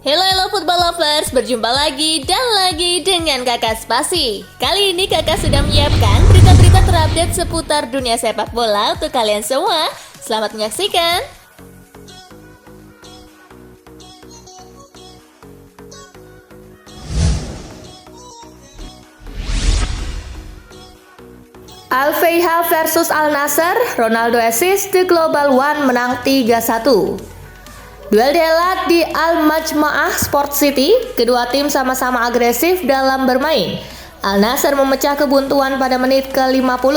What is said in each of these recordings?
Halo football lovers, berjumpa lagi dan lagi dengan Kakak Spasi. Kali ini Kakak sudah menyiapkan berita-berita terupdate seputar dunia sepak bola untuk kalian semua. Selamat menyaksikan. Al-Feiha versus Al-Nassr, Ronaldo assist di Global One menang 3-1. Duel dihelat di Al-Majma'ah Sport City, kedua tim sama-sama agresif dalam bermain. Al-Nassr memecah kebuntuan pada menit ke-50.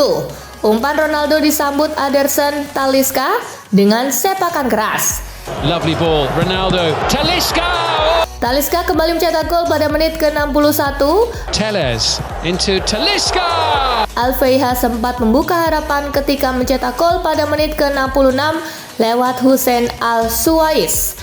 Umpan Ronaldo disambut Ederson Talisca dengan sepakan keras. Lovely ball, Ronaldo, Talisca! Talisca kembali mencetak gol pada menit ke-61. Telles into Talisca! Al-Feiha sempat membuka harapan ketika mencetak gol pada menit ke-66 lewat Hussein Al-Suwais.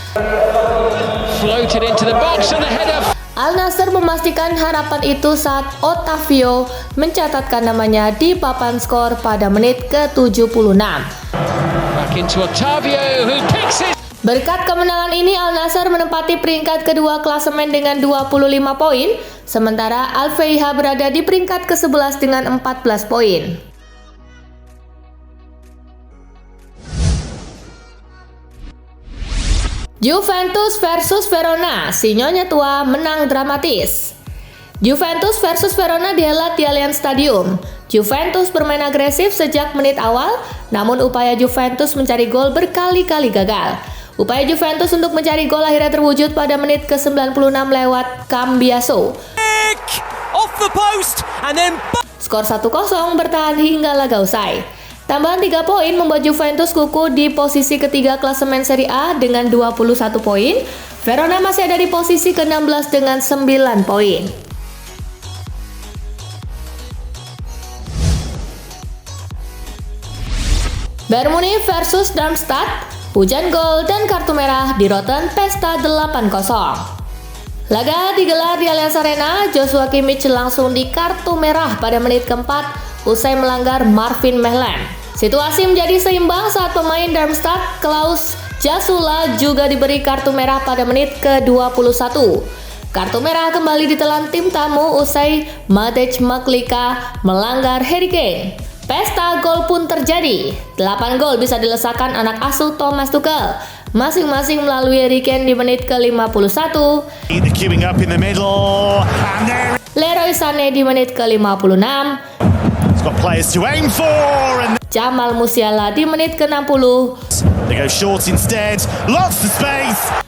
Floated into the box and the header. Al-Nassr memastikan harapan itu saat Otavio mencatatkan namanya di papan skor pada menit ke-76. Back into Otavio who picks it. Berkat kemenangan ini, Al-Nassr menempati peringkat kedua klasemen dengan 25 poin, sementara Al-Feiha berada di peringkat ke-11 dengan 14 poin. Juventus versus Verona, si nyonya tua menang dramatis. Juventus versus Verona dihelat di Allianz Stadium. Juventus bermain agresif sejak menit awal, namun upaya Juventus mencari gol berkali-kali gagal. Upaya Juventus untuk mencari gol akhirnya terwujud pada menit ke-96 lewat Cambiaso. Skor 1-0 bertahan hingga laga usai. Tambahan 3 poin membuat Juventus kukuh di posisi ketiga klasemen Serie A dengan 21 poin. Verona masih ada di posisi ke-16 dengan 9 poin. Bayern Munich versus Darmstadt. Hujan gol dan kartu merah di Rotten Pesta 8-0. Laga digelar di Allianz Arena, Joshua Kimmich langsung di kartu merah pada menit keempat usai melanggar Marvin Mehlen. Situasi menjadi seimbang saat pemain Darmstadt, Klaus Jasula juga diberi kartu merah pada menit ke-21. Kartu merah kembali ditelan tim tamu usai Matej Maklika melanggar Harry Kane. Pesta gol pun terjadi. 8 gol bisa dilesakan anak asuh Thomas Tuchel, masing-masing melalui Harry Kane di menit ke-51, Leroy Sané di menit ke-56, Jamal Musiala di menit ke-60.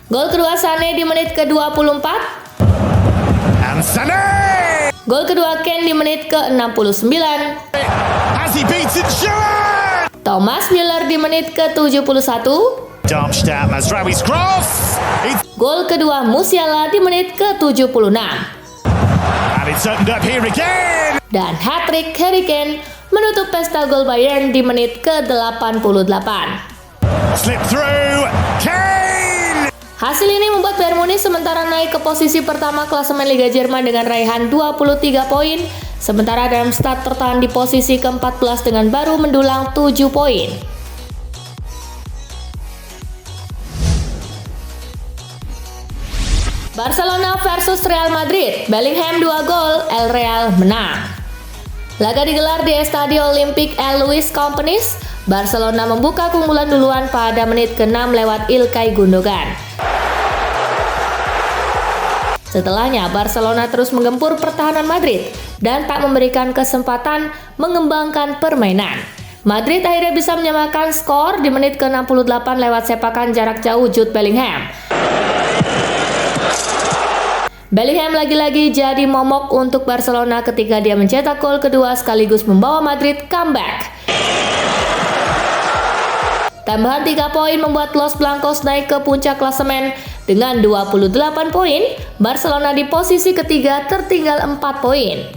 Gol kedua Sané di menit ke-24. Gol kedua Kane di menit ke-69. Thomas Müller di menit ke-71. Gol kedua Musiala di menit ke-76. Dan hat-trick Harry Kane menutup pesta gol Bayern di menit ke-88. Hasil ini membuat Bayern Munich sementara naik ke posisi pertama klasemen Liga Jerman dengan raihan 23 poin, sementara Darmstadt tertahan di posisi ke-14 dengan baru mendulang 7 poin. Barcelona versus Real Madrid, Bellingham 2 gol, El Real menang. Laga digelar di Estadio Olympique El Luis Companys. Barcelona membuka keunggulan duluan pada menit ke-6 lewat Ilkay Gundogan. Setelahnya, Barcelona terus menggempur pertahanan Madrid dan tak memberikan kesempatan mengembangkan permainan. Madrid akhirnya bisa menyamakan skor di menit ke-68 lewat sepakan jarak jauh Jude Bellingham. Bellingham lagi-lagi jadi momok untuk Barcelona ketika dia mencetak gol kedua sekaligus membawa Madrid comeback. Tambahan 3 poin membuat Los Blancos naik ke puncak klasemen dengan 28 poin. Barcelona di posisi ketiga tertinggal 4 poin.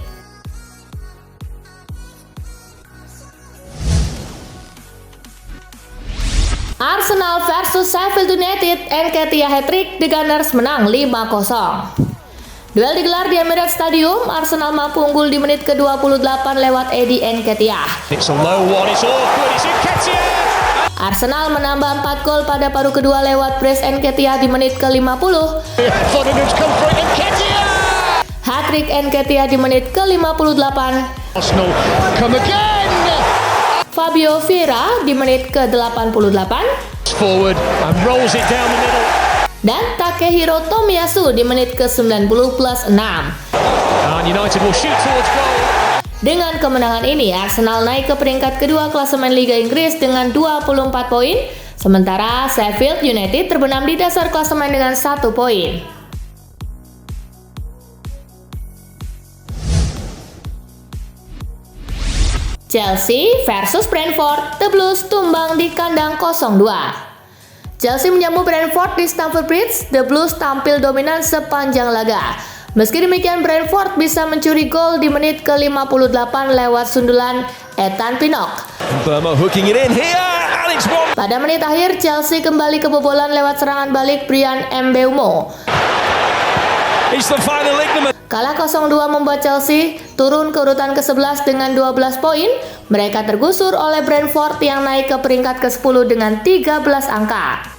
Arsenal versus Sheffield United, Nketiah hat-trick, The Gunners menang 5-0. Duel digelar di Emirates Stadium, Arsenal mampu unggul di menit ke-28 lewat Eddie Nketiah. Arsenal menambah 4 gol pada paruh kedua lewat brace Nketiah di menit ke-50. Hat-trick Nketiah di menit ke-58. Arsenal come again. Fabio Vieira di menit ke-88. Forward and rolls it down the middle. Dan Takehiro Tomiyasu di menit ke-90 plus 6. And United will shoot towards goal. Dengan kemenangan ini, Arsenal naik ke peringkat kedua klasemen Liga Inggris dengan 24 poin, sementara Sheffield United terbenam di dasar klasemen dengan 1 poin. Chelsea versus Brentford, The Blues tumbang di kandang 0-2. Chelsea menjamu Brentford di Stamford Bridge. The Blues tampil dominan sepanjang laga. Meski demikian, Brentford bisa mencuri gol di menit ke-58 lewat sundulan Ethan Pinnock. Pada menit akhir, Chelsea kembali kebobolan lewat serangan balik Bryan Mbeumo. Kalah 0-2 membuat Chelsea turun ke urutan ke-11 dengan 12 poin. Mereka tergusur oleh Brentford yang naik ke peringkat ke-10 dengan 13 angka.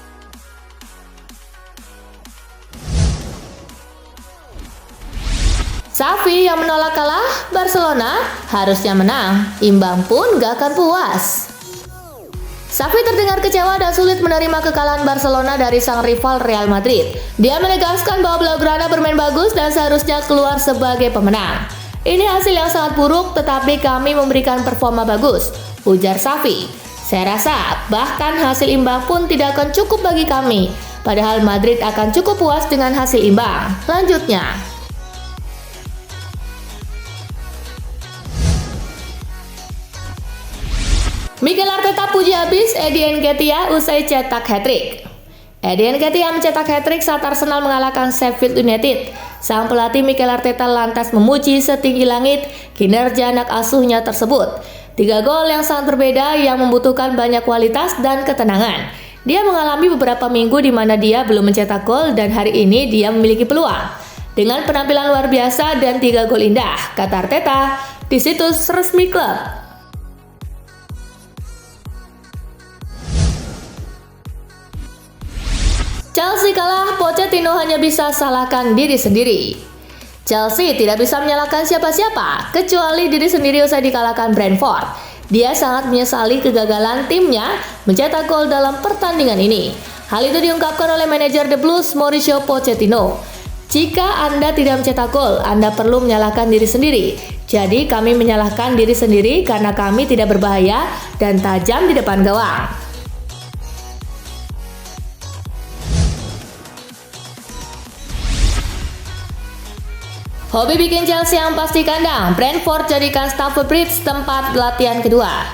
Xavi yang menolak kalah, Barcelona harusnya menang, imbang pun gak akan puas. Xavi terdengar kecewa dan sulit menerima kekalahan Barcelona dari sang rival Real Madrid. Dia menegaskan bahwa Blaugrana bermain bagus dan seharusnya keluar sebagai pemenang. Ini hasil yang sangat buruk, tetapi kami memberikan performa bagus, ujar Xavi. Saya rasa bahkan hasil imbang pun tidak akan cukup bagi kami, padahal Madrid akan cukup puas dengan hasil imbang. Lanjutnya, Mikel Arteta puji habis Eddie Nketiah usai cetak hat-trick. Eddie Nketiah mencetak hat-trick saat Arsenal mengalahkan Sheffield United. Sang pelatih Mikel Arteta lantas memuji setinggi langit kinerja anak asuhnya tersebut. 3 gol yang sangat berbeda yang membutuhkan banyak kualitas dan ketenangan. Dia mengalami beberapa minggu di mana dia belum mencetak gol dan hari ini dia memiliki peluang. Dengan penampilan luar biasa dan 3 gol indah, kata Arteta di situs resmi klub. Chelsea kalah, Pochettino hanya bisa salahkan diri sendiri. Chelsea tidak bisa menyalahkan siapa-siapa, kecuali diri sendiri usai dikalahkan Brentford. Dia sangat menyesali kegagalan timnya mencetak gol dalam pertandingan ini. Hal itu diungkapkan oleh manajer The Blues, Mauricio Pochettino. Jika Anda tidak mencetak gol, Anda perlu menyalahkan diri sendiri. Jadi kami menyalahkan diri sendiri karena kami tidak berbahaya dan tajam di depan gawang. Hobi bikin Chelsea yang pasti kandang. Brentford jadikan Stamford Bridge tempat latihan kedua.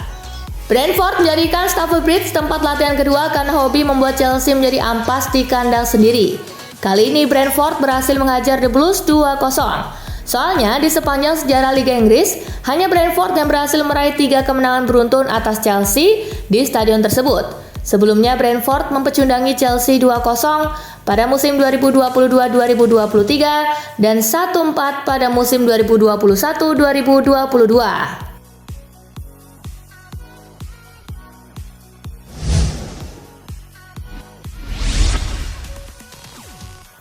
Brentford menjadikan Stamford Bridge tempat latihan kedua karena hobi membuat Chelsea menjadi ampas di kandang sendiri. Kali ini Brentford berhasil menghajar The Blues 2-0. Soalnya di sepanjang sejarah Liga Inggris, hanya Brentford yang berhasil meraih 3 kemenangan beruntun atas Chelsea di stadion tersebut. Sebelumnya Brentford mempecundangi Chelsea 2-0 pada musim 2022-2023 dan 1-4 pada musim 2021-2022.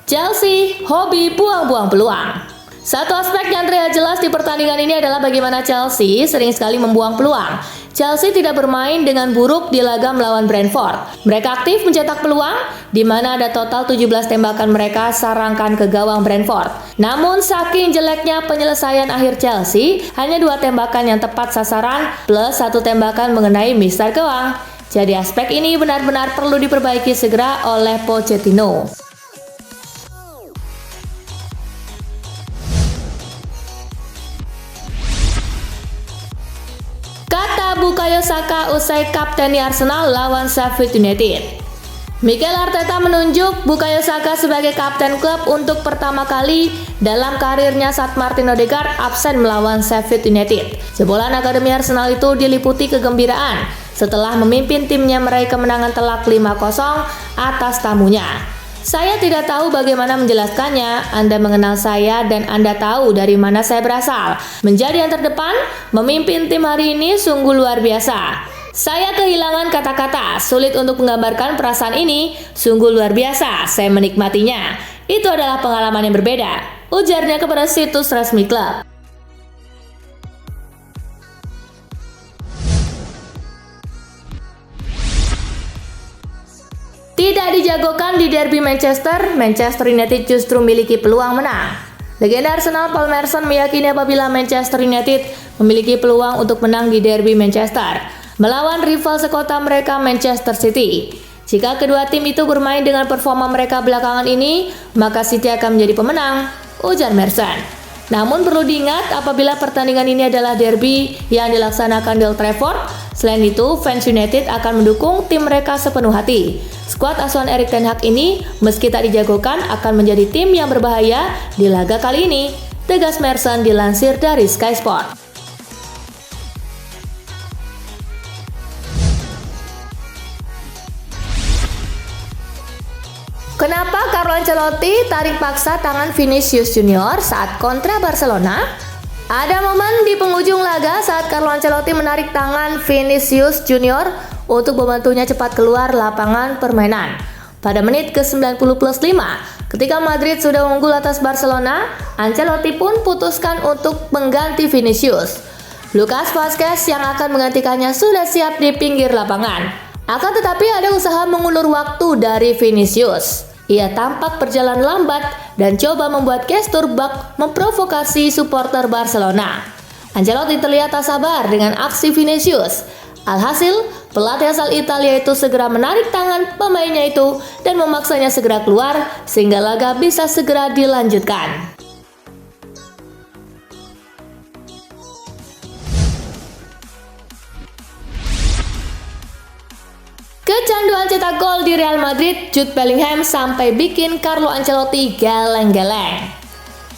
Chelsea hobi buang-buang peluang. Satu aspek yang terlihat jelas di pertandingan ini adalah bagaimana Chelsea sering sekali membuang peluang. Chelsea tidak bermain dengan buruk di laga melawan Brentford. Mereka aktif mencetak peluang, di mana ada total 17 tembakan mereka sarangkan ke gawang Brentford. Namun saking jeleknya penyelesaian akhir Chelsea, hanya 2 tembakan yang tepat sasaran plus 1 tembakan mengenai mistar gawang. Jadi aspek ini benar-benar perlu diperbaiki segera oleh Pochettino. Kata Bukayo Saka usai kapteni Arsenal lawan Sheffield United. Mikel Arteta menunjuk Bukayo Saka sebagai kapten klub untuk pertama kali dalam karirnya saat Martin Odegaard absen melawan Sheffield United. Jebolan Akademi Arsenal itu diliputi kegembiraan setelah memimpin timnya meraih kemenangan telak 5-0 atas tamunya. Saya tidak tahu bagaimana menjelaskannya. Anda mengenal saya dan Anda tahu dari mana saya berasal. Menjadi yang terdepan, memimpin tim hari ini sungguh luar biasa. Saya kehilangan kata-kata, sulit untuk menggambarkan perasaan ini, sungguh luar biasa, saya menikmatinya. Itu adalah pengalaman yang berbeda, ujarnya kepada situs resmi klub. Tidak dijagokan di derby Manchester United justru memiliki peluang menang. Legenda Arsenal Paul Merson meyakini apabila Manchester United memiliki peluang untuk menang di derby Manchester melawan rival sekota mereka Manchester City. Jika kedua tim itu bermain dengan performa mereka belakangan ini, maka City akan menjadi pemenang, ujar Merson. Namun perlu diingat apabila pertandingan ini adalah derby yang dilaksanakan di Old Trafford. Selain itu, fans United akan mendukung tim mereka sepenuh hati. Skuad asuhan Erik ten Hag ini, meski tak dijagokan, akan menjadi tim yang berbahaya di laga kali ini, tegas Merson dilansir dari Sky Sport. Kenapa Carlo Ancelotti tarik paksa tangan Vinicius Junior saat kontra Barcelona? Ada momen di penghujung laga saat Carlo Ancelotti menarik tangan Vinicius Junior untuk membantunya cepat keluar lapangan permainan. Pada menit ke-90+5, ketika Madrid sudah unggul atas Barcelona, Ancelotti pun putuskan untuk mengganti Vinicius. Lucas Vazquez yang akan menggantikannya sudah siap di pinggir lapangan. Akan tetapi ada usaha mengulur waktu dari Vinicius. Ia tampak berjalan lambat dan coba membuat gestur bak memprovokasi supporter Barcelona. Ancelotti terlihat tak sabar dengan aksi Vinicius. Alhasil, pelatih asal Italia itu segera menarik tangan pemainnya itu dan memaksanya segera keluar sehingga laga bisa segera dilanjutkan. Kecanduan cetak gol di Real Madrid, Jude Bellingham sampai bikin Carlo Ancelotti geleng-geleng.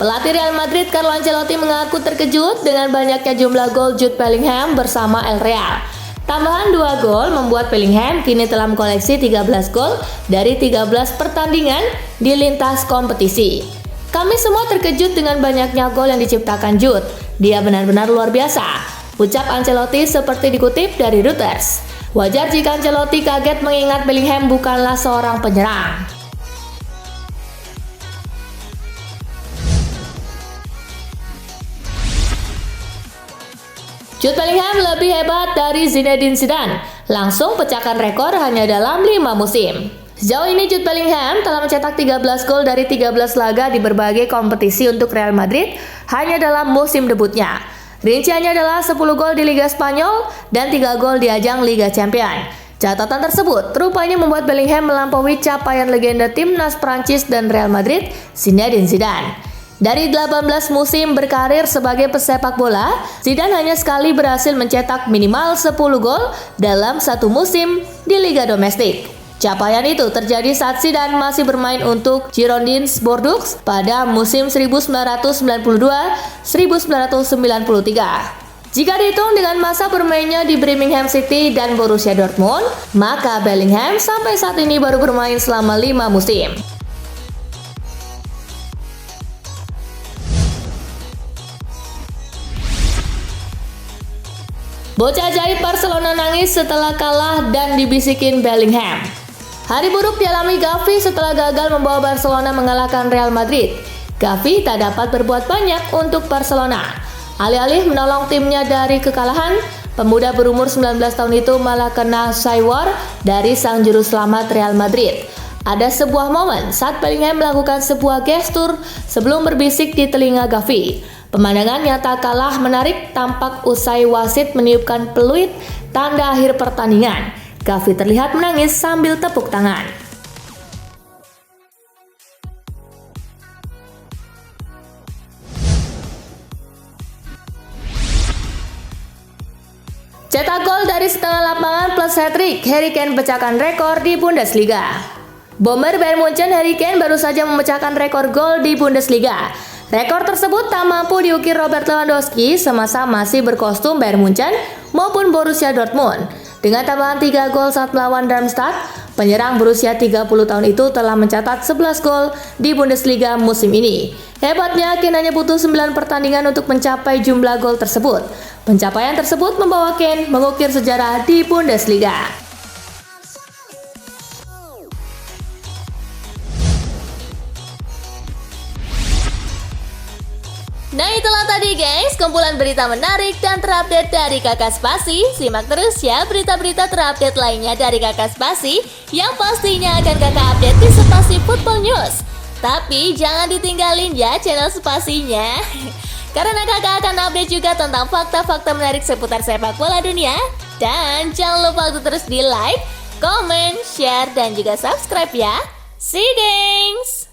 Pelatih Real Madrid Carlo Ancelotti mengaku terkejut dengan banyaknya jumlah gol Jude Bellingham bersama El Real. Tambahan 2 gol membuat Bellingham kini telah mengkoleksi 13 gol dari 13 pertandingan di lintas kompetisi. Kami semua terkejut dengan banyaknya gol yang diciptakan Jude. Dia benar-benar luar biasa, ucap Ancelotti seperti dikutip dari Reuters. Wajar jika Ancelotti kaget mengingat Bellingham bukanlah seorang penyerang. Jude Bellingham lebih hebat dari Zinedine Zidane, langsung pecahkan rekor hanya dalam 5 musim. Sejauh ini Jude Bellingham telah mencetak 13 gol dari 13 laga di berbagai kompetisi untuk Real Madrid hanya dalam musim debutnya. Rinciannya adalah 10 gol di Liga Spanyol dan 3 gol di ajang Liga Champions. Catatan tersebut rupanya membuat Bellingham melampaui capaian legenda timnas Prancis dan Real Madrid, Zinedine Zidane. Dari 18 musim berkarir sebagai pesepak bola, Zidane hanya sekali berhasil mencetak minimal 10 gol dalam satu musim di Liga Domestik. Capaian itu terjadi saat Zidane masih bermain untuk Girondins Bordeaux pada musim 1992-1993. Jika dihitung dengan masa bermainnya di Birmingham City dan Borussia Dortmund, maka Bellingham sampai saat ini baru bermain selama 5 musim. Bocah ajaib Barcelona nangis setelah kalah dan dibisikin Bellingham. Hari buruk dialami Gavi setelah gagal membawa Barcelona mengalahkan Real Madrid. Gavi tak dapat berbuat banyak untuk Barcelona. Alih-alih menolong timnya dari kekalahan, pemuda berumur 19 tahun itu malah kena saywar dari sang juru selamat Real Madrid. Ada sebuah momen saat Bellingham melakukan sebuah gestur sebelum berbisik di telinga Gavi. Pemandangan nyata kalah menarik tampak usai wasit meniupkan peluit tanda akhir pertandingan. Gavi terlihat menangis sambil tepuk tangan. Cetak gol dari setengah lapangan plus hat-trick, Harry Kane pecahkan rekor di Bundesliga. Bomber Bayern Munchen Harry Kane baru saja memecahkan rekor gol di Bundesliga. Rekor tersebut tak mampu diukir Robert Lewandowski semasa masih berkostum Bayern Munchen maupun Borussia Dortmund. Dengan tambahan 3 gol saat melawan Darmstadt, Penyerang berusia 30 tahun itu telah mencatat 11 gol di Bundesliga musim ini. Hebatnya, Kane hanya butuh 9 pertandingan untuk mencapai jumlah gol tersebut. Pencapaian tersebut membawa Kane mengukir sejarah di Bundesliga. Nah, itulah tadi guys, kumpulan berita menarik dan terupdate dari Kakak Spasi. Simak terus ya berita-berita terupdate lainnya dari Kakak Spasi yang pastinya akan Kakak update di Spasi Football News. Tapi jangan ditinggalin ya channel Spasinya, karena Kakak akan update juga tentang fakta-fakta menarik seputar sepak bola dunia. Dan jangan lupa untuk terus di like, comment, share, dan juga subscribe ya. See you guys!